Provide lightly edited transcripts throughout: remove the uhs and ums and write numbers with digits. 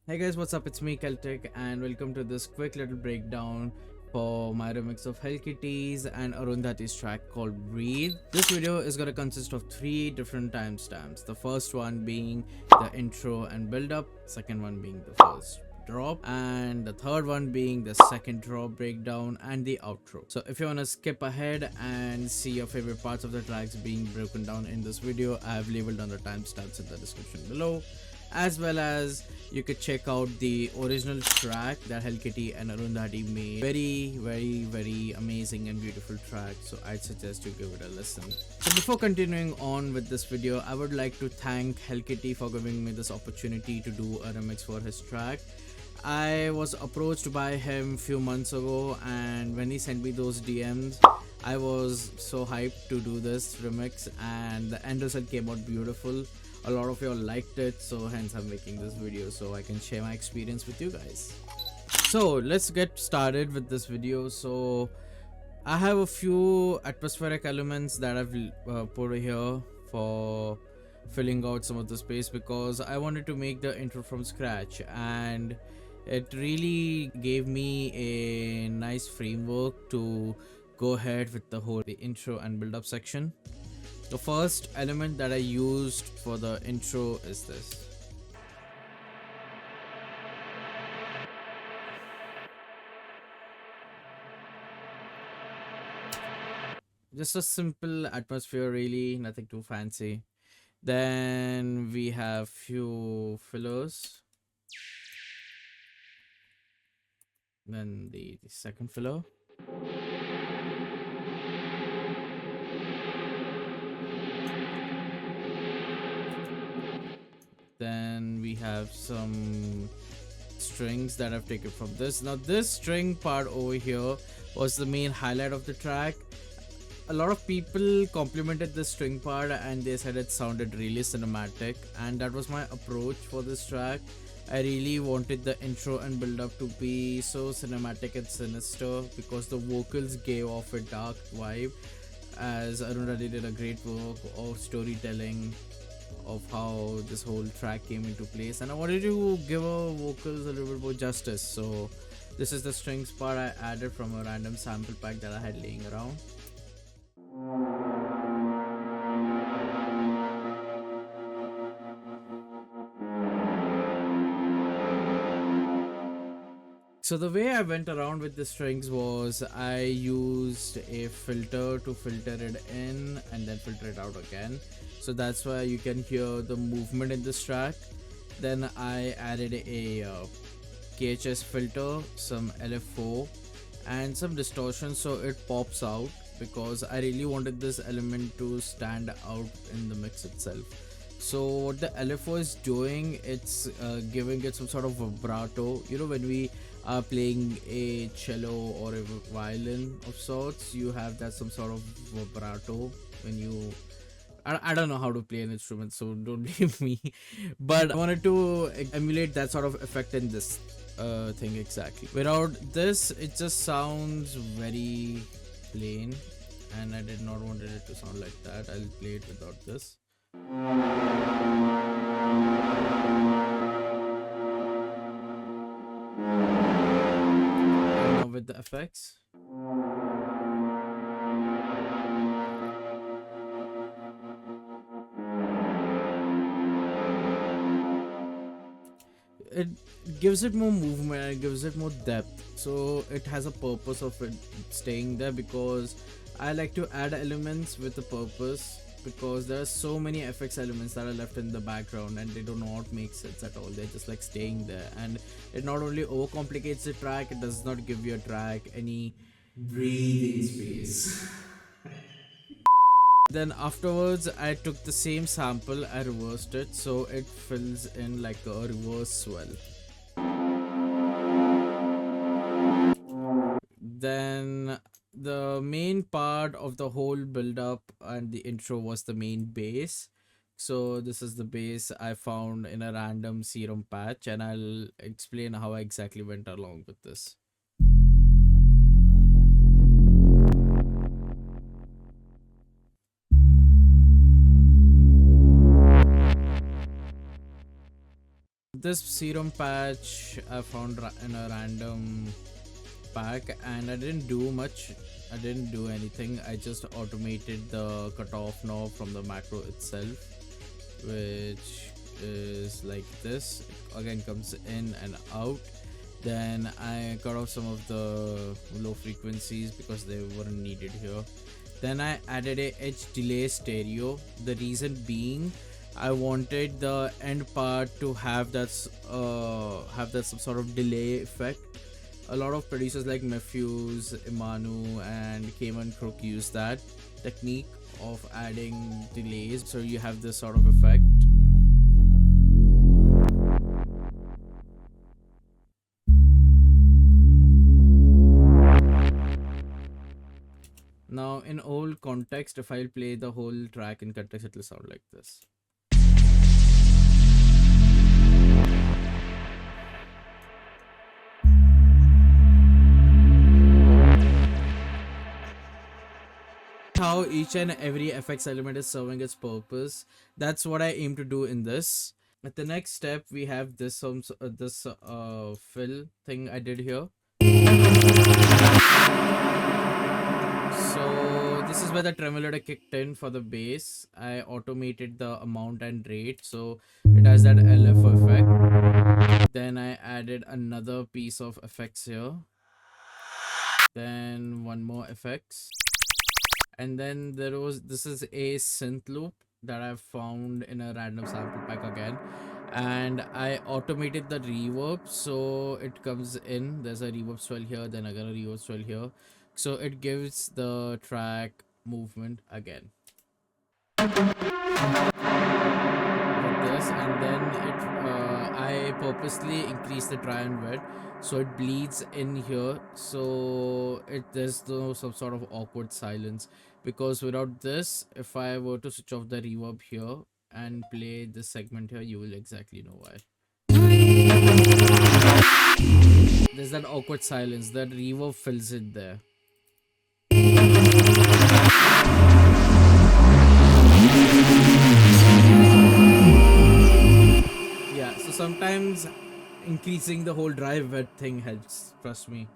Hey guys, what's up? It's me Keltic and welcome to this quick little breakdown for my remix of Hellkitty's and Arundhati's track called Breathe. This video is gonna consist of 3 different timestamps. The first one being the intro and build-up, second one being the first drop, and the third one being the second drop breakdown and the outro. So if you wanna skip ahead and see your favorite parts of the tracks being broken down in this video, I have labeled on the timestamps in the description below, as well as you could check out the original track that Hellkitty and Arundhati made. Very amazing and beautiful track, so I'd suggest you give it a listen. So before continuing on with this video, I would like to thank Hellkitty for giving me this opportunity to do a remix for his track. I was approached by him few months ago, and when he sent me those DMs, I was so hyped to do this remix, and the end result came out beautiful. A lot of y'all liked it, so hence I'm making this video so I can share my experience with you guys. So let's get started with this video. So I have a few atmospheric elements that I've put here for filling out some of the space, because I wanted to make the intro from scratch, and it really gave me a nice framework to go ahead with the whole intro and build up section. The first element that I used for the intro is this. Just a simple atmosphere, really, nothing too fancy. Then we have few fillers. Then the second filler. Then we have some strings that I've taken from this. Now this string part over here was the main highlight of the track. A lot of people complimented the string part and they said it sounded really cinematic, and that was my approach for this track. I really wanted the intro and build up to be so cinematic and sinister, because the vocals gave off a dark vibe, as Arundhati did a great work of storytelling of how this whole track came into place, and I wanted to give our vocals a little bit more justice. So this is the strings part I added from a random sample pack that I had laying around. So the way I went around with the strings was I used a filter to filter it in and then filter it out again. So that's why you can hear the movement in this track. Then I added a KHS filter, some LFO, and some distortion so it pops out, because I really wanted this element to stand out in the mix itself. So what the LFO is doing, it's giving it some sort of vibrato. You know, when we are playing a cello or a violin of sorts, you have that some sort of vibrato when you I don't know how to play an instrument, so don't blame me, but I wanted to emulate that sort of effect in this thing exactly. Without this, it just sounds very plain, and I did not wanted it to sound like that. I'll play it without this. And now with the effects. It gives it more movement and it gives it more depth, so it has a purpose of it staying there, because I like to add elements with a purpose, because there are so many FX elements that are left in the background and they do not make sense at all. They're just like staying there, and it not only overcomplicates the track, it does not give your track any breathing space. Then afterwards, I took the same sample, I reversed it so it fills in like a reverse swell. Then the main part of the whole build up and the intro was the main bass. So this is the bass I found in a random serum patch, and I'll explain how I exactly went along with this. this serum patch I found in a random pack, and I didn't do much. I didn't do anything. I just automated the cutoff knob from the macro itself, which is like this. It again comes in and out. Then I cut off some of the low frequencies because they weren't needed here. Then I added a edge delay stereo. The reason being, I wanted the end part to have that some sort of delay effect. A lot of producers like Mefjus, Imanu, and Cayman Crook use that technique of adding delays, so you have this sort of effect. Now, in old context, if I play the whole track in context, it will sound like this. How each and every FX element is serving its purpose. That's what I aim to do in this. At the next step, we have this fill thing I did here. So this is where the tremolo kicked in for the bass. I automated the amount and rate, so it has that LFO effect. Then I added another piece of effects here. Then one more effects. And then this is a synth loop that I found in a random sample pack again, and I automated the reverb, so it comes in. There's a reverb swell here, then again a reverb swell here, so it gives the track movement again with this. And then I purposely increase the dry and wet so it bleeds in here, so there's no some sort of awkward silence, because without this, if I were to switch off the reverb here and play this segment here, you will exactly know why. There's that awkward silence, that reverb fills it there. Yeah, so sometimes increasing the whole dry wet thing helps, trust me.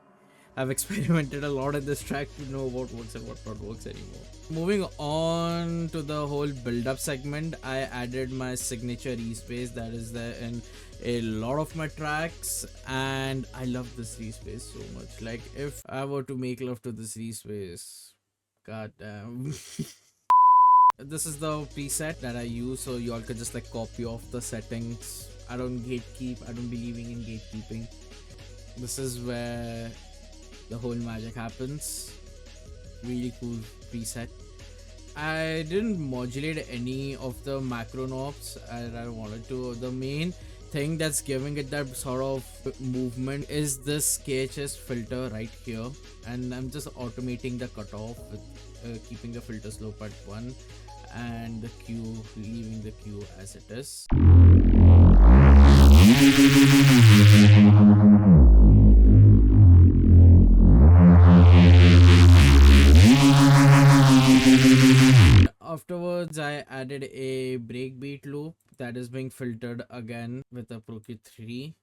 I've experimented a lot in this track to know what works and what not works anymore. Moving on to the whole build-up segment, I added my signature respace that is there in a lot of my tracks, and I love this respace so much. Like, if I were to make love to this respace, goddamn. This is the preset that I use, so y'all could just like copy off the settings. I don't gatekeep. I don't believe in gatekeeping. This is where the whole magic happens. Really cool preset. I didn't modulate any of the macro knobs as I wanted to. The main thing that's giving it that sort of movement is this KHS filter right here, and I'm just automating the cutoff with keeping the filter slope at 1 and the Q, leaving the Q as it is. Afterwards, I added a breakbeat loop that is being filtered again with a Pro Q3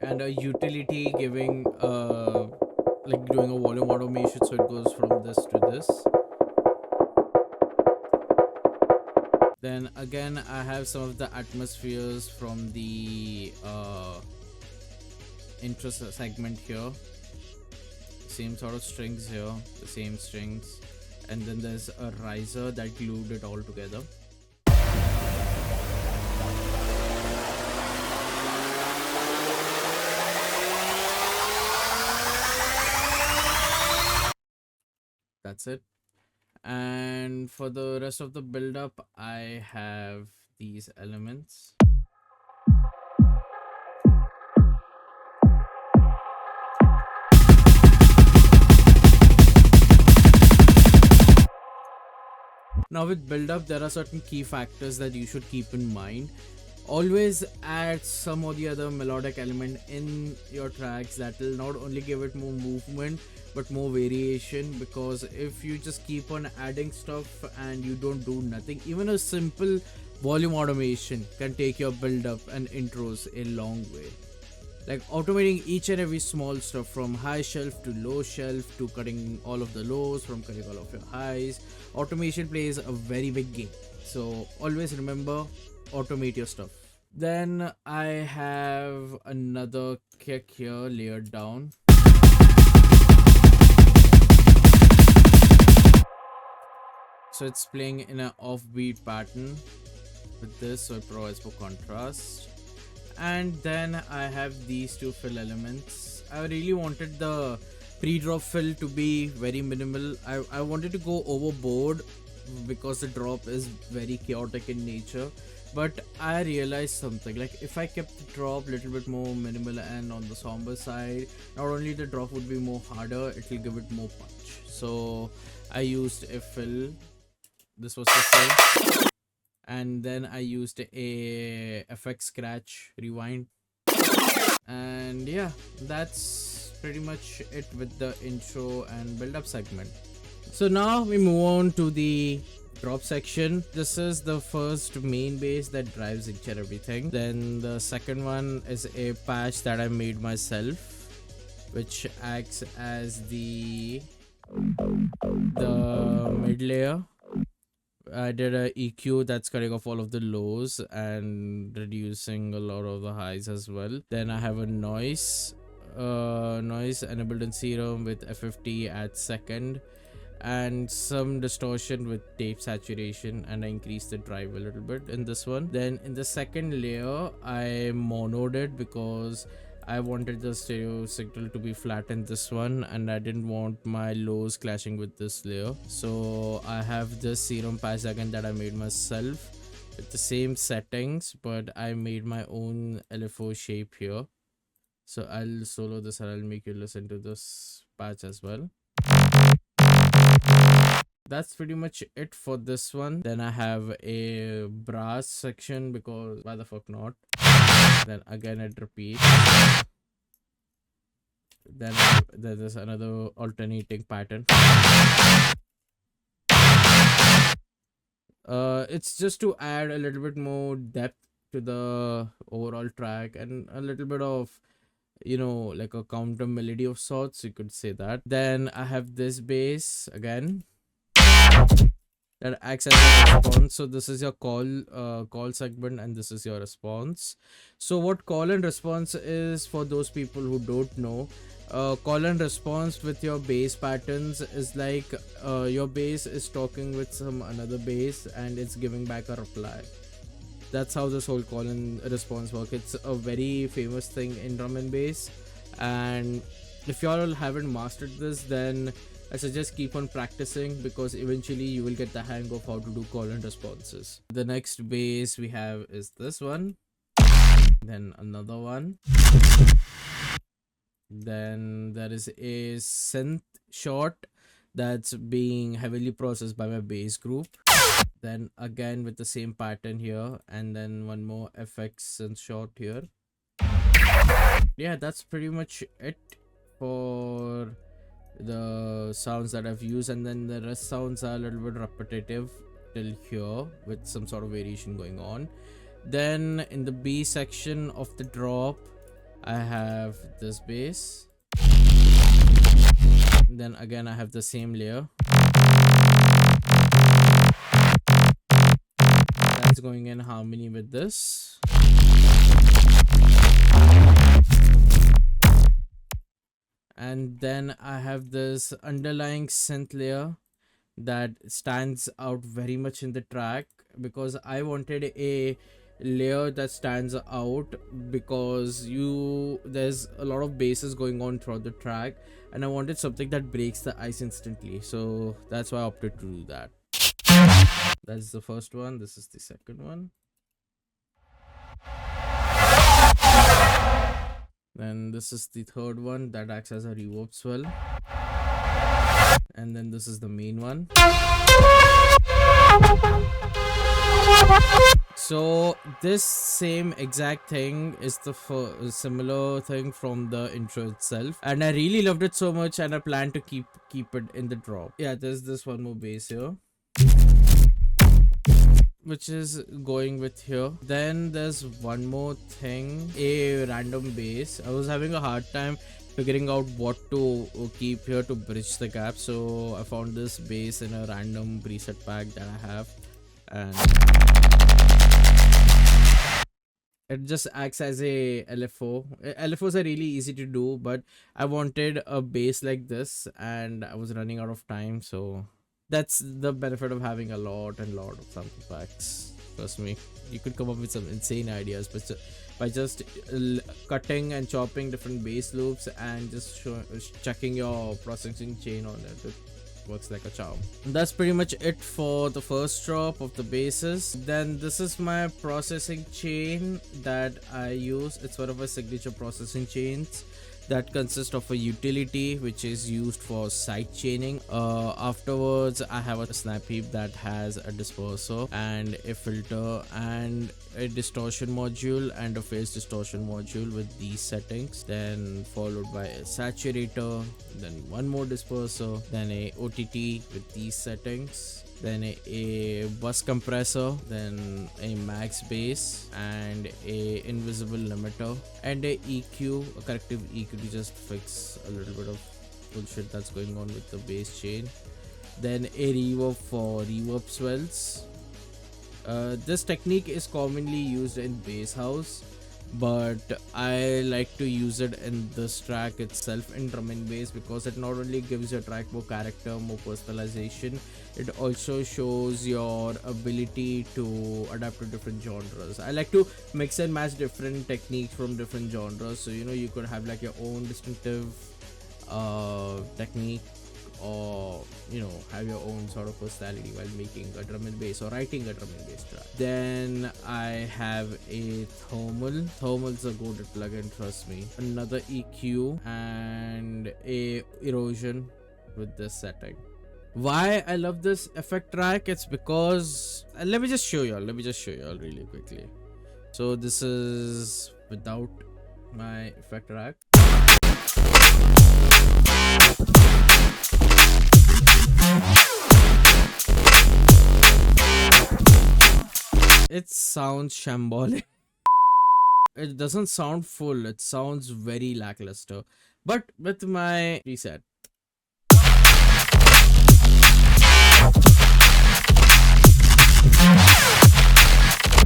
and a utility giving like doing a volume automation, so it goes from this to this. Then again, I have some of the atmospheres from the intro segment here. Same sort of strings here, the same strings, and then there's a riser that glued it all together. That's it. And for the rest of the build up, I have these elements. Now with build up, there are certain key factors that you should keep in mind. Always add some or the other melodic element in your tracks that will not only give it more movement but more variation, because if you just keep on adding stuff and you don't do nothing, even a simple volume automation can take your build up and intros a long way. Like automating each and every small stuff from high shelf to low shelf to cutting all of the lows, from cutting all of your highs. Automation plays a very big game. So always remember, automate your stuff. Then I have another kick here layered down. So it's playing in an offbeat pattern with this, so it provides for contrast. And then I have these two fill elements. I really wanted the pre-drop fill to be very minimal. I wanted to go overboard because the drop is very chaotic in nature, but I realized something. Like if I kept the drop a little bit more minimal and on the somber side, not only the drop would be more harder, it will give it more punch. So I used a fill. This was the fill, and then I used a FX scratch rewind, and yeah, that's pretty much it with the intro and build up segment. So now we move on to the drop section. This is the first main base that drives each and everything. Then the second one is a patch that I made myself, which acts as the mid layer. I did a EQ that's cutting off all of the lows and reducing a lot of the highs as well. Then I have a noise enabled in serum with F50 at second, and some distortion with tape saturation, and I increased the drive a little bit in this one. Then in the second layer I monoed it because I wanted the stereo signal to be flat in this one, and I didn't want my lows clashing with this layer. So I have this serum patch again that I made myself with the same settings, but I made my own LFO shape here. So I'll solo this and I'll make you listen to this patch as well. That's pretty much it for this one. Then I have a brass section because why the fuck not? Then again it repeats. Then there's another alternating pattern. It's just to add a little bit more depth to the overall track and a little bit of, you know, like a counter melody of sorts, you could say that. Then I have this bass again that acts as a response. So this is your call segment, and this is your response. So what call and response is, for those people who don't know, call and response with your bass patterns is like your bass is talking with some another bass and it's giving back a reply. That's how this whole call and response work. It's a very famous thing in drum and bass, and if y'all haven't mastered this, then I suggest keep on practicing, because eventually you will get the hang of how to do call and responses. The next bass we have is this one, then another one, then there is a synth shot that's being heavily processed by my bass group, then again with the same pattern here, and then one more FX synth shot here. Yeah, that's pretty much it for the sounds that I've used, and then the rest sounds are a little bit repetitive till here with some sort of variation going on. Then in the B section of the drop I have this bass, then again I have the same layer that's going in harmony with this. And then I have this underlying synth layer that stands out very much in the track, because I wanted a layer that stands out, because there's a lot of basses going on throughout the track, and I wanted something that breaks the ice instantly. So that's why I opted to do that. That's the first one. This is the second one. Then this is the third one that acts as a reverb swell, and then this is the main one. So this same exact thing is the similar thing from the intro itself, and I really loved it so much, and I plan to keep it in the drop. Yeah, there's this one more bass here. which is going with here. Then there's one more thing, a random base. I was having a hard time figuring out what to keep here to bridge the gap, so I found this base in a random preset pack that I have, and it just acts as a LFO. LFOs are really easy to do, but I wanted a base like this and I was running out of time, so that's the benefit of having a lot of sample packs. Trust me, you could come up with some insane ideas, but by just cutting and chopping different base loops and just checking your processing chain on it, it works like a charm. That's pretty much it for the first drop of the bases. Then this is my processing chain that I use. It's one of my signature processing chains that consists of a utility which is used for side chaining. Afterwards, I have a snap heap that has a disperser and a filter and a distortion module and a phase distortion module with these settings, then followed by a saturator, then one more disperser, then a OTT with these settings, then a bus compressor, then a max bass and a invisible limiter, and a EQ, a corrective EQ to just fix a little bit of bullshit that's going on with the bass chain, then a reverb for reverb swells. This technique is commonly used in bass house, but I like to use it in this track itself in drum and bass because it not only gives your track more character, more personalization, it also shows your ability to adapt to different genres. I like to mix and match different techniques from different genres, so you could have like your own distinctive technique, or have your own sort of personality while making a drum and bass or writing a drum and bass track. Then I have a thermal's a goated plugin, trust me. Another EQ and a erosion with this setting. Why I love this effect track? It's because let me just show y'all really quickly. So this is without my effect track. It sounds shambolic. It doesn't sound full, it sounds very lackluster. But with my preset,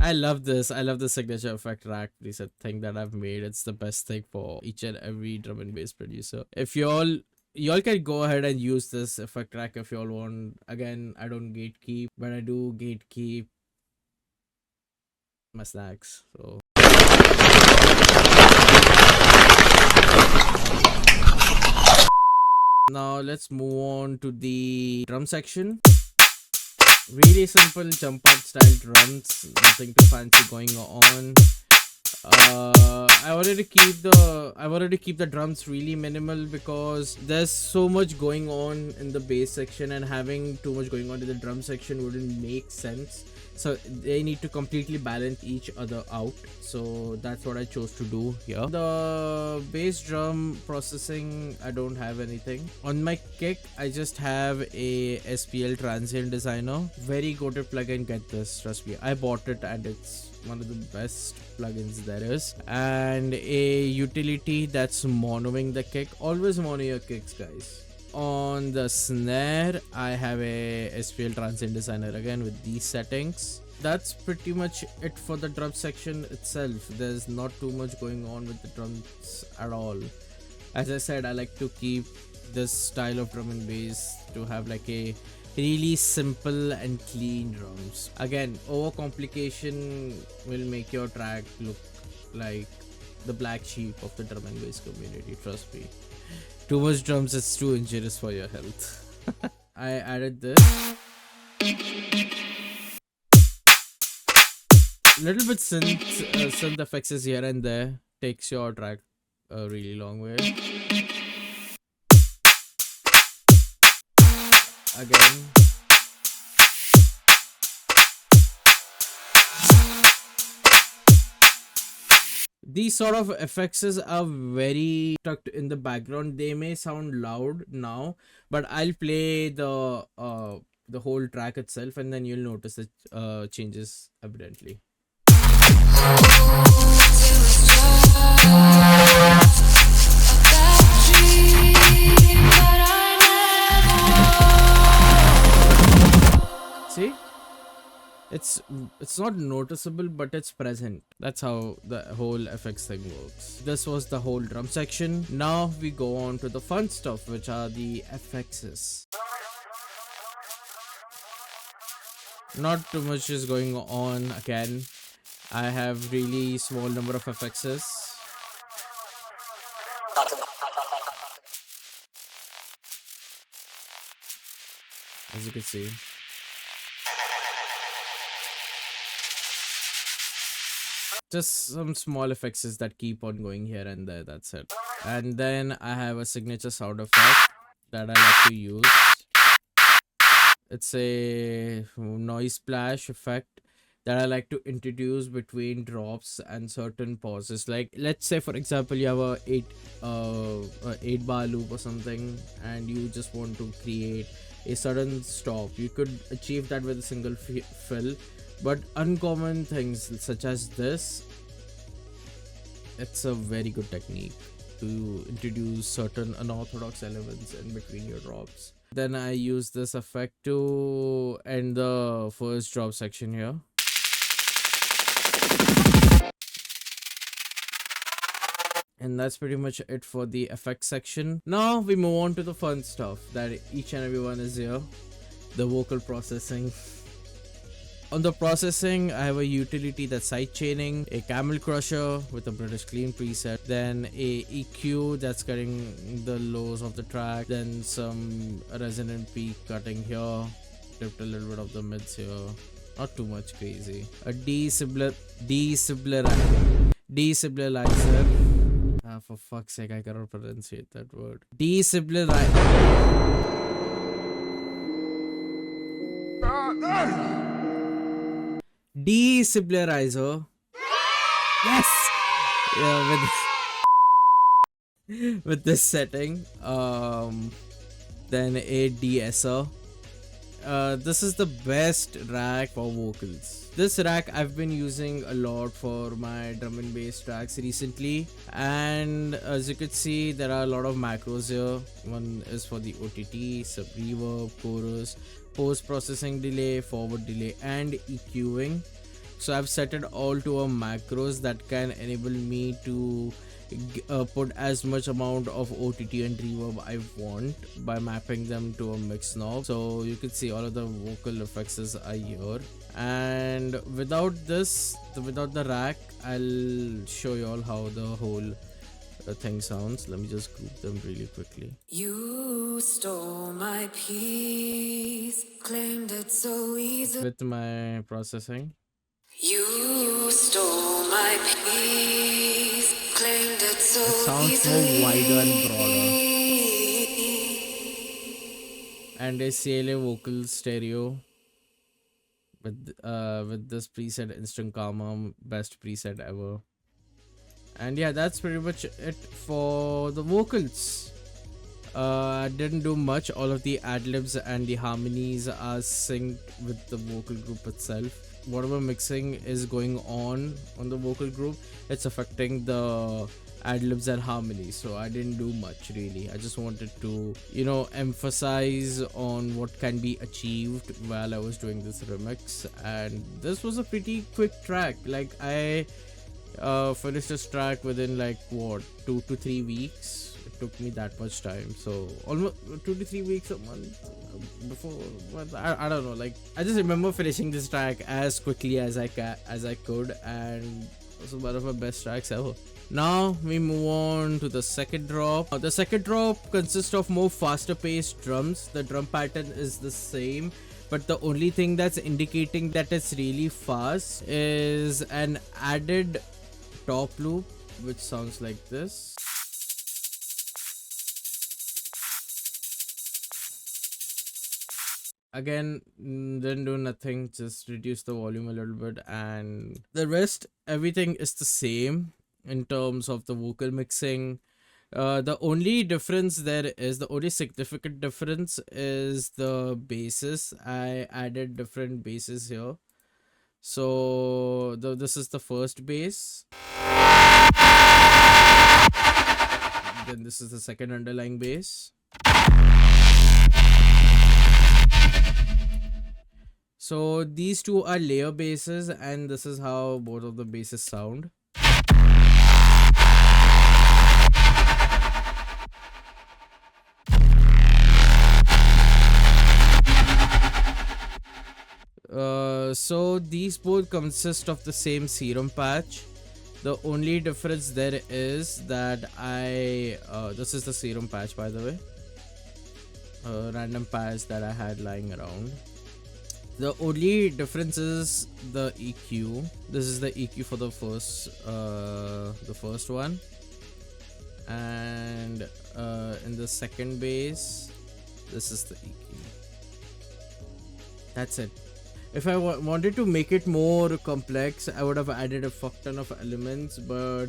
I love this. I love the signature effect track preset thing that I've made. It's the best thing for each and every drum and bass producer. If y'all can go ahead and use this effect track if y'all want. Again, I don't gatekeep, but I do gatekeep my snacks. So now let's move on to the drum section. Really simple jump up style drums, nothing too fancy going on. I wanted to keep the drums really minimal because there's so much going on in the bass section, and having too much going on in the drum section wouldn't make sense. So they need to completely balance each other out. So that's what I chose to do here. The bass drum processing, I don't have anything. On my kick, I just have a SPL transient designer. Very goated plugin, get this, trust me. I bought it and it's one of the best plugins there is. And a utility that's monoing the kick. Always mono your kicks, guys. On the snare, I have a SPL transient designer again with these settings. That's pretty much it for the drum section itself. There's not too much going on with the drums at all. As I said, I like to keep this style of drum and bass to have like a really simple and clean drums. Again, overcomplication will make your track look like the black sheep of the drum and bass community, trust me. Too much drums is too injurious for your health. I added this. Little bit synth effects is here and there. Takes your track a really long way. Again. These sort of effects are very tucked in the background. They may sound loud now, but I'll play the the whole track itself, and then you'll notice the changes evidently. See? It's not noticeable, but it's present. That's how the whole effects thing works. This was the whole drum section. Now we go on to the fun stuff, which are the FXs. Not too much is going on again. I have really small number of FXs. As you can see. Just some small effects that keep on going here and there, that's it. And then I have a signature sound effect that I like to use. It's a noise splash effect that I like to introduce between drops and certain pauses. Like, let's say for example you have a 8 bar loop or something, and you just want to create a sudden stop. You could achieve that with a single fill. But uncommon things such as this, it's a very good technique to introduce certain unorthodox elements in between your drops. Then I use this effect to end the first drop section here. And that's pretty much it for the effects section. Now we move on to the fun stuff that each and everyone is here. The vocal processing. On the processing, I have a utility that's sidechaining, a camel crusher with a British clean preset, then a EQ that's cutting the lows of the track, then some resonant peak cutting here, dipped a little bit of the mids here, not too much crazy. A desibler for fuck's sake, I cannot pronounce that word. Desiblerizer. Yes. Yeah, with this setting. Then a de-esser. This is the best rack for vocals. This rack I've been using a lot for my drum and bass tracks recently, and as you could see, there are a lot of macros here. One is for the OTT, sub reverb, chorus, post processing delay, forward delay, and EQing. So I've set it all to a macros that can enable me to put as much amount of OTT and reverb I want by mapping them to a mix knob. So you can see all of the vocal effects are here. And without this, without the rack, I'll show you all how the whole thing sounds. Let me just group them really quickly. You stole my peace, claimed it so easy. With my processing. You stole my peace, claimed it so easily. It sounds more wider and broader. And a CLA vocal stereo with this preset, Instant Karma, best preset ever. And yeah, that's pretty much it for the vocals. I didn't do much. All of the ad-libs and the harmonies are synced with the vocal group itself. Whatever mixing is going on the vocal group, it's affecting the ad-libs and harmonies. So I didn't do much really. I just wanted to, emphasize on what can be achieved while I was doing this remix. And this was a pretty quick track. Like, I finished this track within 2 to 3 weeks. It took me that much time, so almost 2 to 3 weeks, a month before. I don't know. I just remember finishing this track as quickly as I could, and it was one of my best tracks ever. Now we move on to the second drop. The second drop consists of more faster paced drums. The drum pattern is the same, but the only thing that's indicating that it's really fast is an added top loop, which sounds like this. Again, didn't do nothing, just reduce the volume a little bit, and the rest, everything is the same in terms of the vocal mixing, The only difference there is, the only significant difference is the bases. I added different bases here. So this is the first base. Then this is the second underlying base. So these two are layer bases, and this is how both of the bases sound. So these both consist of the same serum patch. The only difference there is that this is the serum patch, by the way. Random patch that I had lying around. The only difference is the EQ. This is the EQ for the first one, and in the second base, this is the EQ. That's it. If I wanted to make it more complex, I would have added a fuck ton of elements, but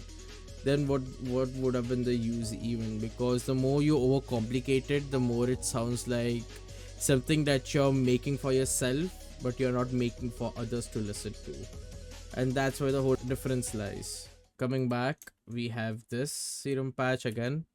then what would have been the use even? Because the more you overcomplicate it, the more it sounds like something that you're making for yourself, but you're not making for others to listen to. And that's where the whole difference lies. Coming back, we have this serum patch again.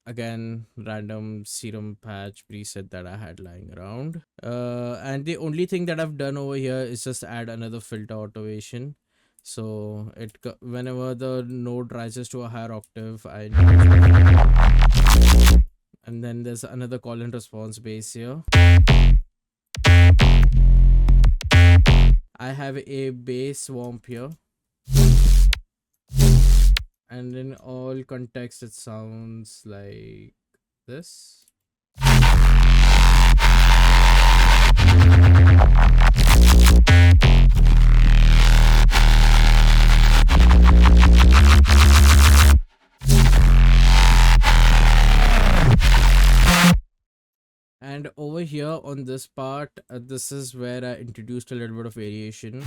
Again, random serum patch preset that I had lying around. And the only thing that I've done over here is just add another filter automation. So whenever the node rises to a higher octave, and then there's another call and response base here. I have a bass swamp here. And in all context, it sounds like this. And over here on this part, this is where I introduced a little bit of variation.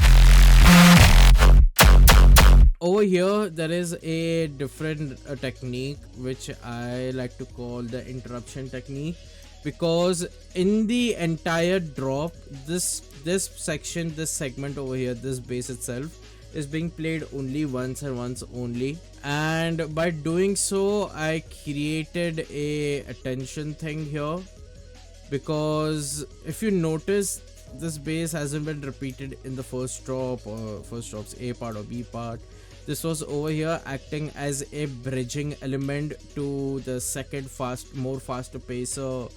Over here, there is a different technique which I like to call the interruption technique, because in the entire drop, this segment over here, this bass itself is being played only once and once only, and by doing so, I created a attention thing here, because if you notice, this bass hasn't been repeated in the first drop or first drop's A part or B part. This was over here acting as a bridging element to the second more faster pacer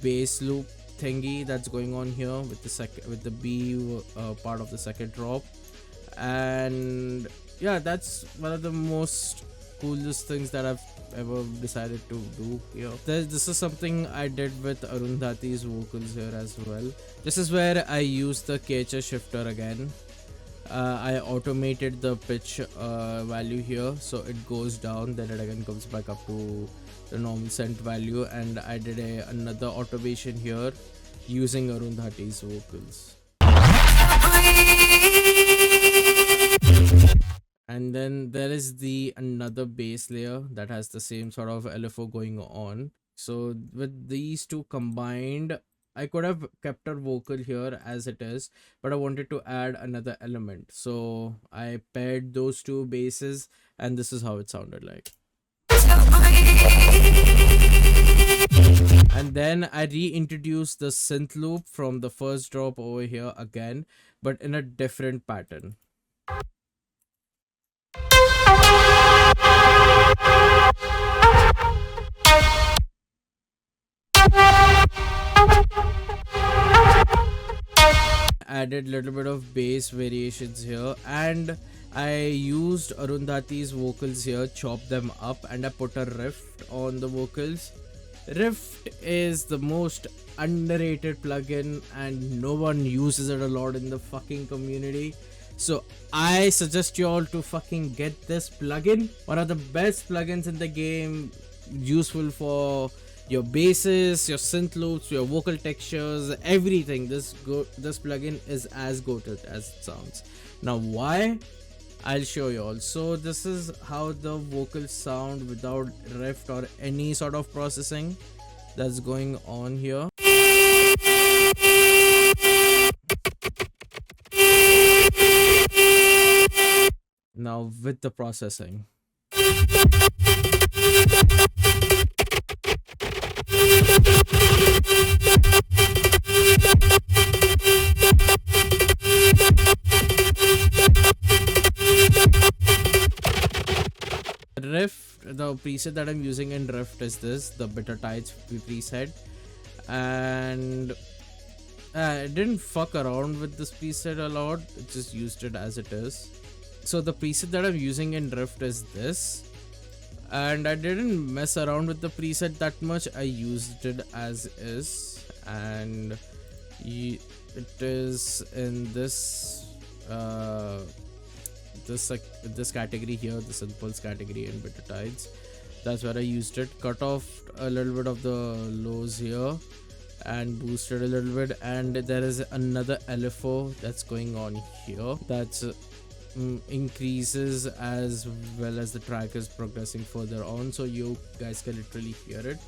bass loop thingy that's going on here with the B part of the second drop. And yeah, that's one of the most coolest things that I've ever decided to do here. This is something I did with Arundhati's vocals here as well. This is where I used the KHS shifter again. I automated the pitch value here, so it goes down, then it again comes back up to the normal cent value, and I did another automation here using Arundhati's vocals. And then there is another bass layer that has the same sort of LFO going on. So with these two combined, I could have kept her vocal here as it is, but I wanted to add another element. So I paired those two basses, and this is how it sounded like. And then I reintroduced the synth loop from the first drop over here again, but in a different pattern. Added little bit of bass variations here, and I used Arundhati's vocals here, chopped them up, and I put a Rift on the vocals. Rift is the most underrated plugin and no one uses it a lot in the fucking community. So I suggest you all to fucking get this plugin. One of the best plugins in the game, useful for your basses, your synth loops, your vocal textures, everything. This plugin is as goated as it sounds. Now why? I'll show you all. So this is how the vocals sound without rift or any sort of processing that's going on here. Now with the processing. The preset that I'm using in Rift is this, the Bitter Tides preset, and I didn't fuck around with this preset a lot, I just used it as it is. So the preset that I'm using in Rift is this, and I didn't mess around with the preset that much, I used it as is, and it is in this this category here, the synth pulse category in Bitter Tides. That's where I used it. Cut off a little bit of the lows here and boosted a little bit, and there is another LFO that's going on here that's increases as well as the track is progressing further on, so you guys can literally hear it.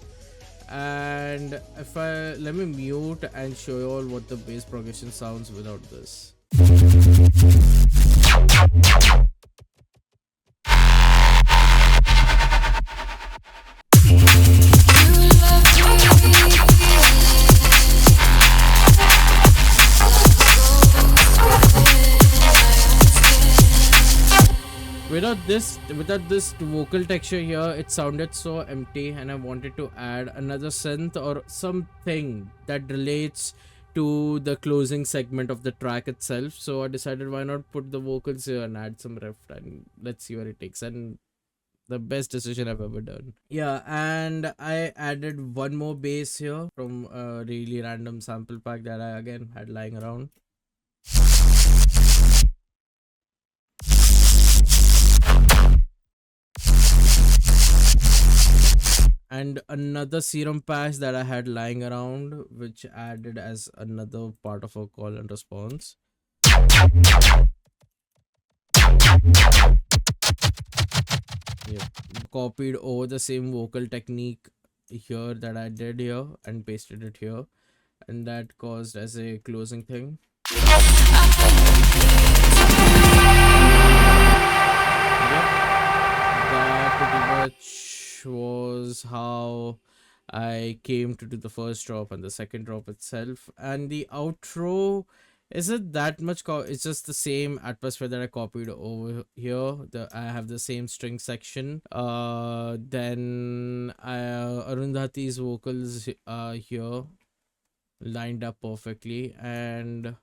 And if I let me mute and show you all what the bass progression sounds without this. Without this vocal texture here, it sounded so empty, and I wanted to add another synth or something that relates to the closing segment of the track itself. So I decided, why not put the vocals here and add some riff, and let's see where it takes. And the best decision I've ever done. Yeah, and I added one more bass here from a really random sample pack that I again had lying around. And another serum patch that I had lying around, which added as another part of a call and response. Yep. Copied over the same vocal technique here that I did here and pasted it here, and that caused as a closing thing. Yep. That pretty much was how I came to do the first drop and the second drop itself. And the outro isn't that much, it's just the same atmosphere that I copied over here. I have the same string section. Then Arundhati's vocals are here lined up perfectly, and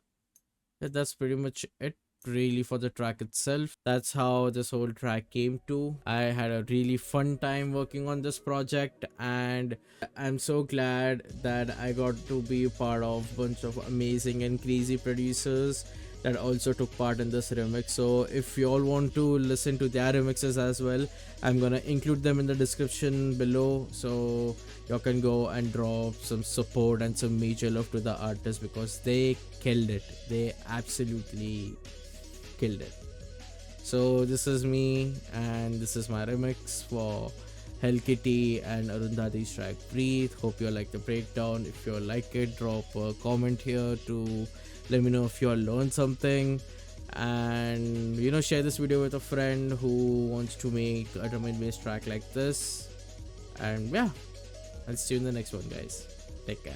that's pretty much it really for the track itself. That's how this whole track came to. I had a really fun time working on this project, and I'm so glad that I got to be part of a bunch of amazing and crazy producers that also took part in this remix. So if you all want to listen to their remixes as well, I'm gonna include them in the description below, so you can go and drop some support and some major love to the artists, because they killed it. They absolutely killed it. So this is me, and this is my remix for Hellkitty and Arundhati's track Breathe. Hope you like the breakdown. If you like it, drop a comment here to let me know if you all learned something, and share this video with a friend who wants to make a drum and bass track like this. And yeah, I'll see you in the next one, guys. Take care.